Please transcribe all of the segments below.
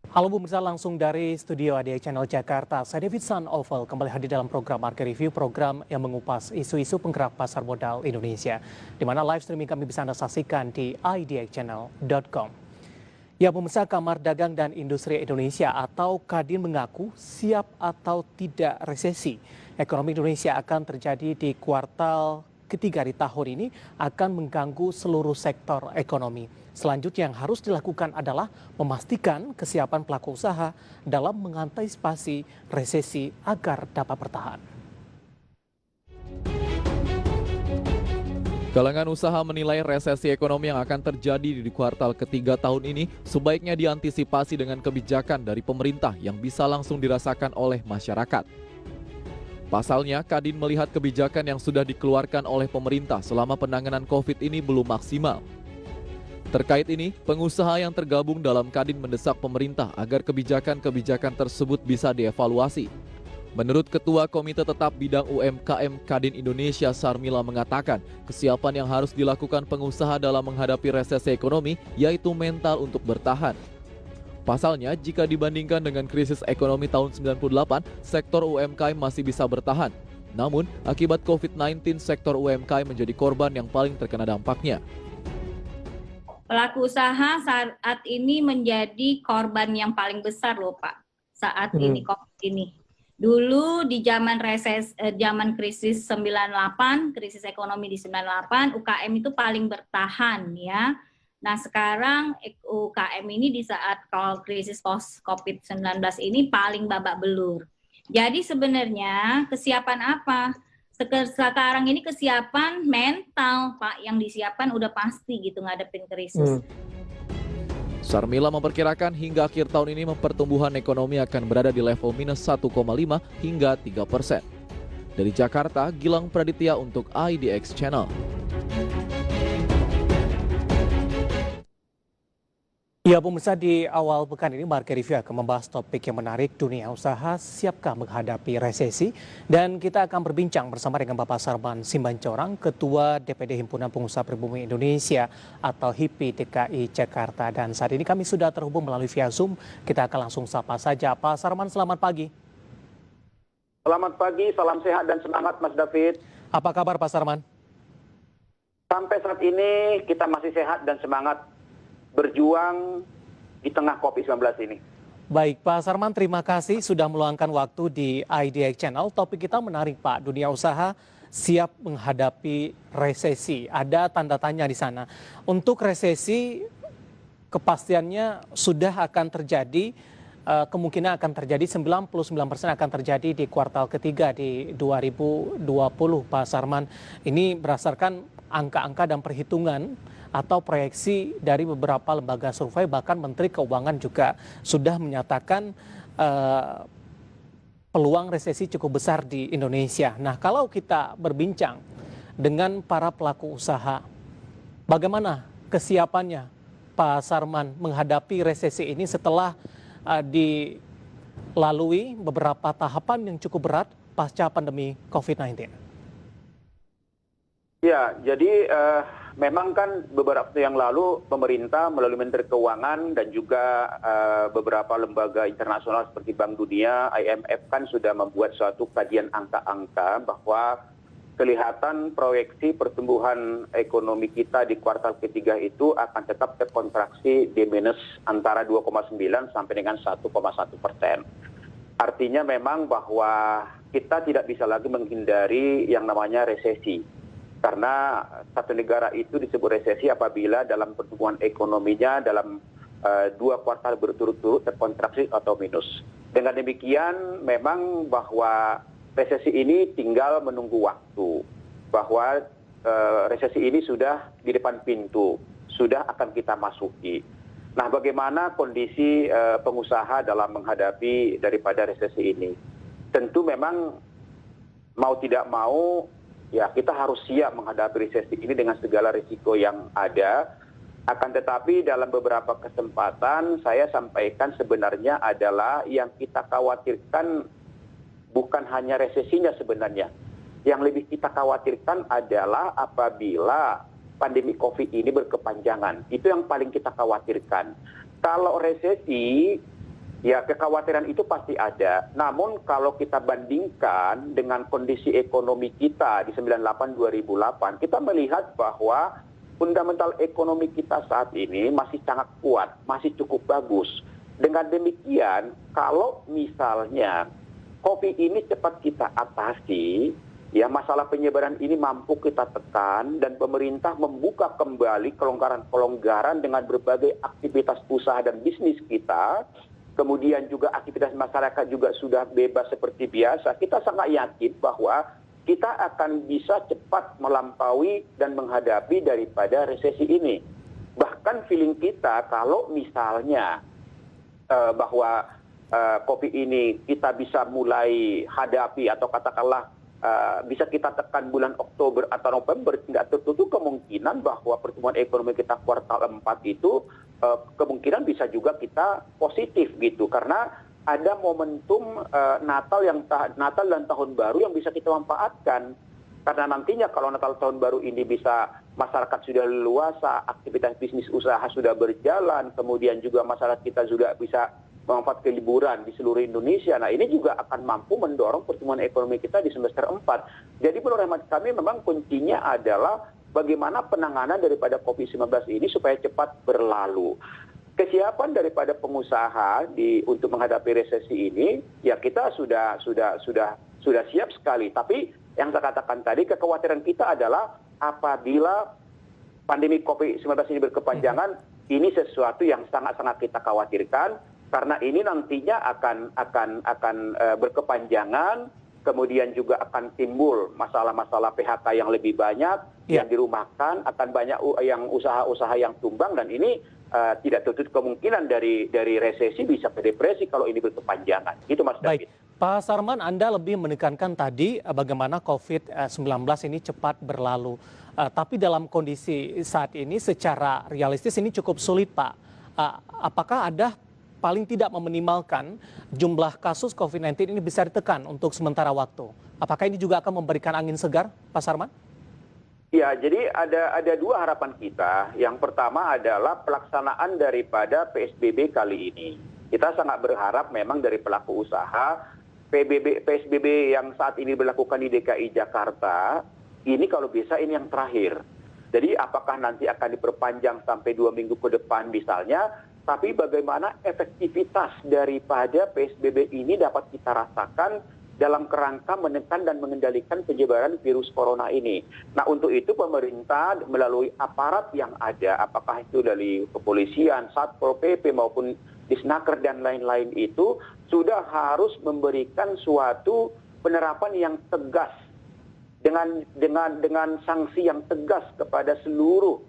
Halo pemirsa, langsung dari studio ADI Channel Jakarta. Saya David San Oval kembali hadir dalam program Market Review, program yang mengupas isu-isu penggerak pasar modal Indonesia. Di mana live streaming kami bisa Anda saksikan di idxchannel.com. Ya pemirsa, Kamar Dagang dan Industri Indonesia atau Kadin mengaku siap atau tidak resesi. Ekonomi Indonesia akan terjadi di kuartal ketiga di tahun ini akan mengganggu seluruh sektor ekonomi. Selanjutnya yang harus dilakukan adalah memastikan kesiapan pelaku usaha dalam mengantisipasi resesi agar dapat bertahan. Kalangan usaha menilai resesi ekonomi yang akan terjadi di kuartal ketiga tahun ini sebaiknya diantisipasi dengan kebijakan dari pemerintah yang bisa langsung dirasakan oleh masyarakat. Pasalnya, Kadin melihat kebijakan yang sudah dikeluarkan oleh pemerintah selama penanganan COVID ini belum maksimal. Terkait ini, pengusaha yang tergabung dalam Kadin mendesak pemerintah agar kebijakan-kebijakan tersebut bisa dievaluasi. Menurut Ketua Komite Tetap Bidang UMKM Kadin Indonesia Sarmila mengatakan, kesiapan yang harus dilakukan pengusaha dalam menghadapi resesi ekonomi yaitu mental untuk bertahan. Pasalnya, jika dibandingkan dengan krisis ekonomi tahun 98, sektor UMKM masih bisa bertahan. Namun, akibat COVID-19, sektor UMKM menjadi korban yang paling terkena dampaknya. Pelaku usaha saat ini menjadi korban yang paling besar loh Pak, saat ini COVID ini. Dulu di zaman krisis 98, krisis ekonomi di 98, UKM itu paling bertahan ya. Nah sekarang UKM ini di saat krisis COVID-19 ini paling babak belur. Jadi sebenarnya kesiapan apa? Sekarang ini kesiapan mental Pak, yang disiapkan udah pasti gitu ngadepin krisis. Sarmila memperkirakan hingga akhir tahun ini pertumbuhan ekonomi akan berada di level minus 1,5 hingga 3%. Dari Jakarta, Gilang Praditya untuk IDX Channel. Ya pemirsa, di awal pekan ini Market Review akan membahas topik yang menarik, dunia usaha siapkah menghadapi resesi. Dan kita akan berbincang bersama dengan Bapak Sarman Simbancorang, Ketua DPD Himpunan Pengusaha Pribumi Indonesia atau HIPI DKI Jakarta. Dan saat ini kami sudah terhubung melalui via Zoom, kita akan langsung sapa saja. Pak Sarman, selamat pagi. Selamat pagi, salam sehat dan semangat Mas David. Apa kabar Pak Sarman? Sampai saat ini kita masih sehat dan semangat berjuang di tengah COVID-19 ini. Baik, Pak Sarman, terima kasih sudah meluangkan waktu di IDX Channel. Topik kita menarik, Pak. Dunia usaha siap menghadapi resesi. Ada tanda tanya di sana. Untuk resesi, kepastiannya sudah akan terjadi, kemungkinan akan terjadi, 99% akan terjadi di kuartal ketiga di 2020, Pak Sarman. Ini berdasarkan angka-angka dan perhitungan atau proyeksi dari beberapa lembaga survei, bahkan Menteri Keuangan juga sudah menyatakan peluang resesi cukup besar di Indonesia. Nah, kalau kita berbincang dengan para pelaku usaha, bagaimana kesiapannya Pak Sarman menghadapi resesi ini setelah dilalui beberapa tahapan yang cukup berat pasca pandemi COVID-19? Ya, jadi memang kan beberapa waktu yang lalu pemerintah melalui Menteri Keuangan dan juga beberapa lembaga internasional seperti Bank Dunia, IMF kan sudah membuat suatu kajian angka-angka bahwa kelihatan proyeksi pertumbuhan ekonomi kita di kuartal ketiga itu akan tetap terkontraksi di minus antara 2,9 sampai dengan 1,1%. Artinya memang bahwa kita tidak bisa lagi menghindari yang namanya resesi. Karena satu negara itu disebut resesi apabila dalam pertumbuhan ekonominya dalam 2 kuartal berturut-turut terkontraksi atau minus. Dengan demikian memang bahwa resesi ini tinggal menunggu waktu. Bahwa resesi ini sudah di depan pintu, sudah akan kita masuki. Nah, bagaimana kondisi pengusaha dalam menghadapi daripada resesi ini? Tentu memang mau tidak mau, ya kita harus siap menghadapi resesi ini dengan segala risiko yang ada. Akan tetapi dalam beberapa kesempatan saya sampaikan sebenarnya adalah yang kita khawatirkan bukan hanya resesinya sebenarnya. Yang lebih kita khawatirkan adalah apabila pandemi COVID ini berkepanjangan. Itu yang paling kita khawatirkan. Kalau resesi Ya, kekhawatiran itu pasti ada. Namun kalau kita bandingkan dengan kondisi ekonomi kita di 98-2008, kita melihat bahwa fundamental ekonomi kita saat ini masih sangat kuat, masih cukup bagus. Dengan demikian, kalau misalnya COVID ini cepat kita atasi, ya masalah penyebaran ini mampu kita tekan dan pemerintah membuka kembali kelonggaran-kelonggaran dengan berbagai aktivitas usaha dan bisnis kita, kemudian juga aktivitas masyarakat juga sudah bebas seperti biasa, kita sangat yakin bahwa kita akan bisa cepat melampaui dan menghadapi daripada resesi ini. Bahkan feeling kita kalau misalnya bahwa COVID ini kita bisa mulai hadapi atau katakanlah bisa kita tekan bulan Oktober atau November, tidak tertutup kemungkinan bahwa pertumbuhan ekonomi kita kuartal 4 itu kemungkinan bisa juga kita positif gitu, karena ada momentum Natal dan Tahun Baru yang bisa kita manfaatkan. Karena nantinya kalau Natal Tahun Baru ini bisa masyarakat sudah leluasa, aktivitas bisnis usaha sudah berjalan, kemudian juga masyarakat kita juga bisa memanfaatkan liburan di seluruh Indonesia. Nah, ini juga akan mampu mendorong pertumbuhan ekonomi kita di semester 4. Jadi menurut hemat kami memang kuncinya adalah bagaimana penanganan daripada COVID-19 ini supaya cepat berlalu. Kesiapan daripada pengusaha untuk menghadapi resesi ini, ya kita sudah siap sekali. Tapi yang saya katakan tadi, kekhawatiran kita adalah apabila pandemi COVID-19 ini berkepanjangan, ini sesuatu yang sangat-sangat kita khawatirkan. Karena ini nantinya akan berkepanjangan, kemudian juga akan timbul masalah-masalah PHK yang lebih banyak, yang dirumahkan, akan banyak yang usaha-usaha yang tumbang, dan ini tidak tertutup kemungkinan dari resesi bisa ke depresi kalau ini berkepanjangan. Gitu Mas David. Baik, Pak Sarman, Anda lebih menekankan tadi bagaimana COVID-19 ini cepat berlalu. Tapi dalam kondisi saat ini secara realistis ini cukup sulit, Pak. Apakah ada paling tidak meminimalkan jumlah kasus COVID-19 ini bisa ditekan untuk sementara waktu? Apakah ini juga akan memberikan angin segar, Pak Sarman? Ya, jadi ada dua harapan kita. Yang pertama adalah pelaksanaan daripada PSBB kali ini. Kita sangat berharap memang dari pelaku usaha, PSBB yang saat ini diberlakukan di DKI Jakarta, ini kalau bisa ini yang terakhir. Jadi apakah nanti akan diperpanjang sampai 2 minggu ke depan misalnya, tapi bagaimana efektivitas daripada PSBB ini dapat kita rasakan dalam kerangka menekan dan mengendalikan penyebaran virus corona ini. Nah, untuk itu pemerintah melalui aparat yang ada, apakah itu dari kepolisian, Satpol PP maupun Disnaker dan lain-lain itu sudah harus memberikan suatu penerapan yang tegas dengan sanksi yang tegas kepada seluruh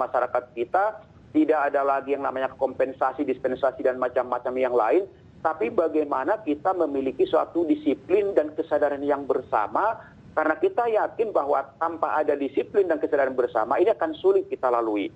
masyarakat kita. Tidak ada lagi yang namanya kompensasi, dispensasi, dan macam-macam yang lain. Tapi bagaimana kita memiliki suatu disiplin dan kesadaran yang bersama. Karena kita yakin bahwa tanpa ada disiplin dan kesadaran bersama, ini akan sulit kita lalui.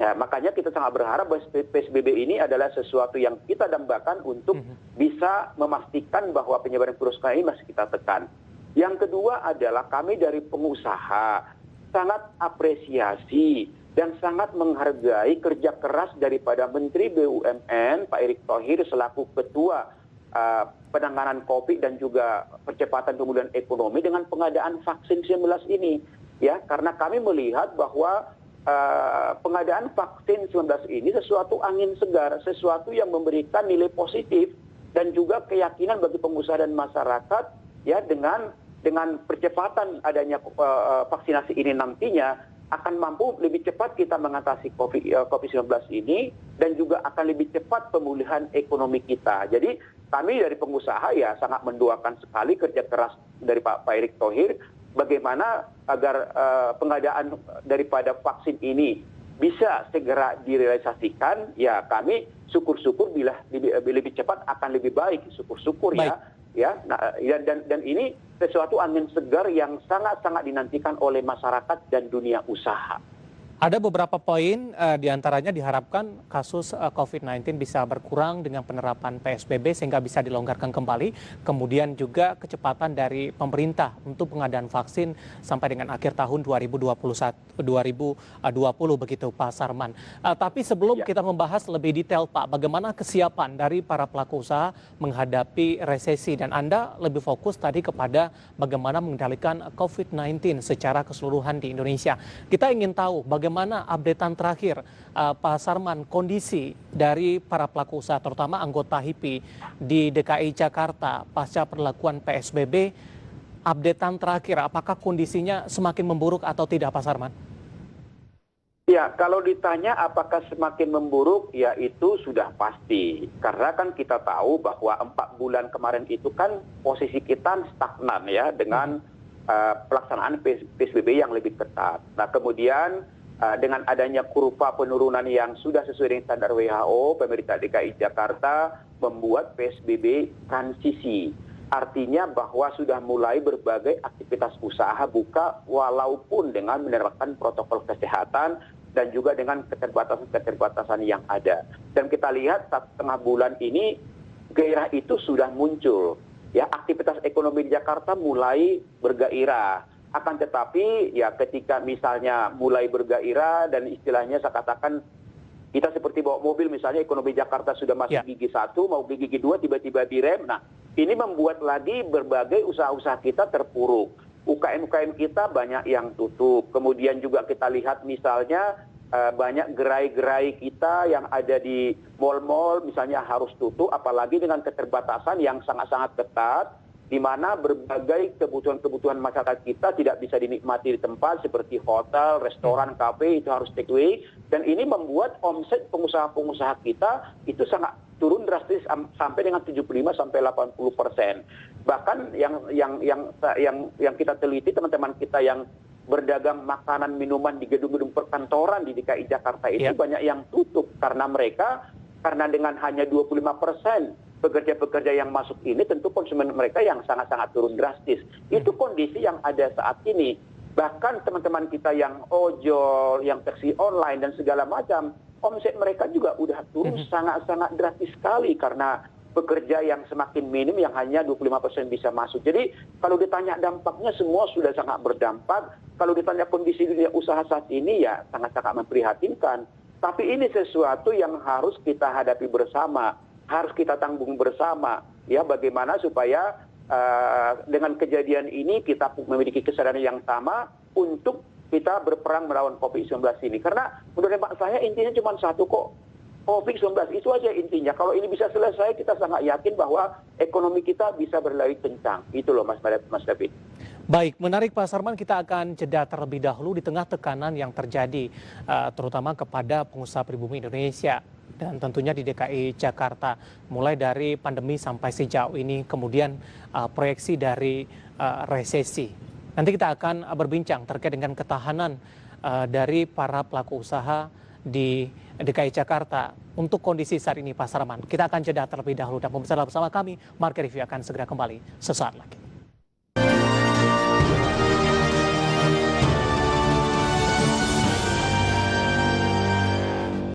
Ya, makanya kita sangat berharap bahwa PSBB ini adalah sesuatu yang kita dambakan untuk bisa memastikan bahwa penyebaran virus corona ini masih kita tekan. Yang kedua adalah kami dari pengusaha sangat apresiasi dan sangat menghargai kerja keras daripada Menteri BUMN Pak Erick Thohir selaku Ketua Penanganan COVID dan juga Percepatan Pemulihan Ekonomi dengan pengadaan vaksin 19 ini. Ya, karena kami melihat bahwa pengadaan vaksin 19 ini sesuatu angin segar, sesuatu yang memberikan nilai positif dan juga keyakinan bagi pengusaha dan masyarakat ya dengan percepatan adanya vaksinasi ini nantinya akan mampu lebih cepat kita mengatasi COVID-19 ini dan juga akan lebih cepat pemulihan ekonomi kita. Jadi kami dari pengusaha ya sangat mendoakan sekali kerja keras dari Pak Erick Thohir bagaimana agar pengadaan daripada vaksin ini bisa segera direalisasikan. Ya kami syukur-syukur bila lebih cepat akan lebih baik, syukur-syukur ya. Ya, nah, dan ini sesuatu angin segar yang sangat-sangat dinantikan oleh masyarakat dan dunia usaha. Ada beberapa poin, diantaranya diharapkan kasus COVID-19 bisa berkurang dengan penerapan PSBB sehingga bisa dilonggarkan kembali. Kemudian juga kecepatan dari pemerintah untuk pengadaan vaksin sampai dengan akhir tahun 2020 begitu Pak Sarman. Tapi sebelum kita membahas lebih detail Pak, bagaimana kesiapan dari para pelaku usaha menghadapi resesi dan Anda lebih fokus tadi kepada bagaimana mengendalikan COVID-19 secara keseluruhan di Indonesia. Kita ingin tahu bagaimana updatean terakhir Pak Sarman, kondisi dari para pelaku usaha terutama anggota HIPI di DKI Jakarta pasca perlakuan PSBB. Updatean terakhir, apakah kondisinya semakin memburuk atau tidak Pak Sarman? Ya, kalau ditanya apakah semakin memburuk, ya itu sudah pasti. Karena kan kita tahu bahwa 4 bulan kemarin itu kan posisi kita stagnan ya dengan pelaksanaan PSBB yang lebih ketat. Nah kemudian dengan adanya kurva penurunan yang sudah sesuai dengan standar WHO, pemerintah DKI Jakarta membuat PSBB transisi. Artinya bahwa sudah mulai berbagai aktivitas usaha buka walaupun dengan menerapkan protokol kesehatan dan juga dengan keterbatasan-keterbatasan yang ada. Dan kita lihat 1,5 bulan ini gairah itu sudah muncul. Ya, aktivitas ekonomi di Jakarta mulai bergairah. Akan tetapi ya ketika misalnya mulai bergairah dan istilahnya saya katakan kita seperti bawa mobil misalnya ekonomi Jakarta sudah masuk gigi 1 mau gigi 2 tiba-tiba direm. Nah ini membuat lagi berbagai usaha-usaha kita terpuruk. UKM-UKM kita banyak yang tutup. Kemudian juga kita lihat misalnya banyak gerai-gerai kita yang ada di mal-mal misalnya harus tutup apalagi dengan keterbatasan yang sangat-sangat ketat di mana berbagai kebutuhan-kebutuhan masyarakat kita tidak bisa dinikmati di tempat seperti hotel, restoran, kafe itu harus take away dan ini membuat omset pengusaha-pengusaha kita itu sangat turun drastis sampai dengan 75 sampai 80%. Bahkan yang kita teliti teman-teman kita yang berdagang makanan minuman di gedung-gedung perkantoran di DKI Jakarta itu banyak yang tutup karena dengan hanya 25% pekerja-pekerja yang masuk ini tentu konsumen mereka yang sangat-sangat turun drastis. Itu kondisi yang ada saat ini. Bahkan teman-teman kita yang ojol, yang taksi online dan segala macam, omset mereka juga udah turun sangat-sangat drastis sekali karena pekerja yang semakin minim yang hanya 25% bisa masuk. Jadi kalau ditanya dampaknya semua sudah sangat berdampak. Kalau ditanya kondisi dunia usaha saat ini ya sangat-sangat memprihatinkan. Tapi ini sesuatu yang harus kita hadapi bersama, harus kita tanggung bersama. Ya bagaimana supaya dengan kejadian ini kita memiliki kesadaran yang sama untuk kita berperang melawan COVID-19 ini. Karena menurut hemat saya intinya cuma satu kok. COVID-19 itu aja intinya. Kalau ini bisa selesai, kita sangat yakin bahwa ekonomi kita bisa berlari kencang. Itu loh Mas David. Baik, menarik Pak Sarman, kita akan jeda terlebih dahulu di tengah tekanan yang terjadi terutama kepada pengusaha pribumi Indonesia dan tentunya di DKI Jakarta. Mulai dari pandemi sampai sejauh ini, kemudian proyeksi dari resesi. Nanti kita akan berbincang terkait dengan ketahanan dari para pelaku usaha di DKI Jakarta untuk kondisi saat ini Pak Sarman. Kita akan jeda terlebih dahulu dan pemirsa bersama kami, Market Review akan segera kembali sesaat lagi.